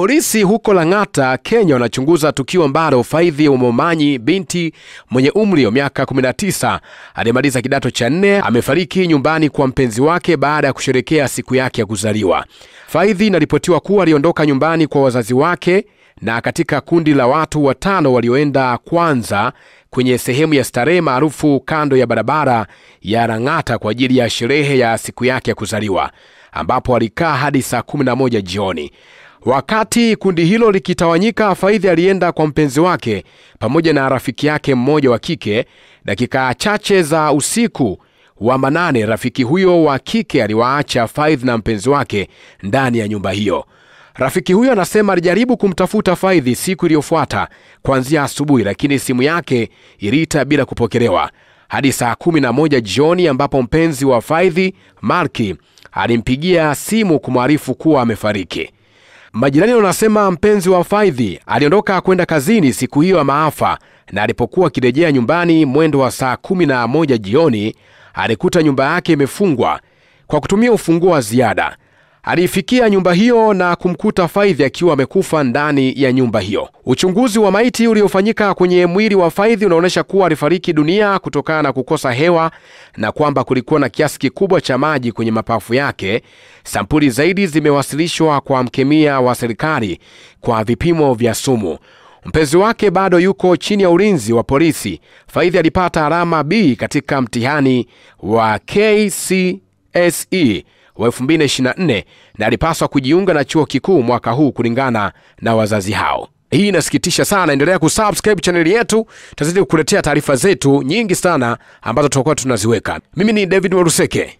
Polisi huko Lang'ata, Kenya wanachunguza tukio ambalo Faith Momanyi, binti mwenye umri wa miaka 19 aliyemaliza kidato cha 4, amefariki nyumbani kwa mpenzi wake baada ya kusherehekea siku yake ya kuzaliwa. Faith inaripotiwa kuwa aliondoka nyumbani kwa wazazi wake na katika kundi la watu 5 walioenda kwanza kwenye sehemu ya starehe maarufu kando ya barabara ya Lang'ata kwa ajili ya sherehe ya siku yake ya kuzaliwa, ambapo alikaa hadi saa 11 jioni. Wakati kundi hilo likitawanyika, Faith alienda kwa mpenzi wake pamoja na rafiki yake mmoja wa kike. Dakika chache za usiku wa manane, rafiki huyo wa kike aliwaacha Faith na mpenzi wake ndani ya nyumba hiyo. Rafiki huyo anasema alijaribu kumtafuta Faith siku iliyofuata kuanzia asubuhi, lakini simu yake iliita bila kupokelewa hadi saa 11 jioni, ambapo mpenzi wa Faith, Marki, alimpigia simu kumwarifu kuwa amefariki. Majirani wanasema mpenzi wa Faith aliondoka kwenda kazini siku hiyo ya maafa, na alipokuwa akirejea nyumbani mwendo wa saa 11 jioni, alikuta nyumba yake imefungwa kwa kutumia ufunguo wa ziada. Alifikia nyumba hiyo na kumkuta Faith akiwa amekufa ndani ya nyumba hiyo. Uchunguzi wa maiti uliofanyika kwenye mwili wa Faith unaonyesha kuwa alifariki dunia kutokana na kukosa hewa na kwamba kulikuwa na kiasi kikubwa cha maji kwenye mapafu yake. Sampuli zaidi zimewasilishwa kwa mkemia wa serikali kwa vipimo vya sumu. Mpenzi wake bado yuko chini ya ulinzi wa polisi. Faith alipata alama B katika mtihani wa KCSE wa 2024 na alipaswa kujiunga na chuo kikuu mwaka huu kulingana na wazazi hao. Hii inasikitisha sana. Endelea kusubscribe channel yetu, tazidi kukuletea taarifa zetu nyingi sana ambazo tutakuwa tunaziweka. Mimi ni David Waruseke.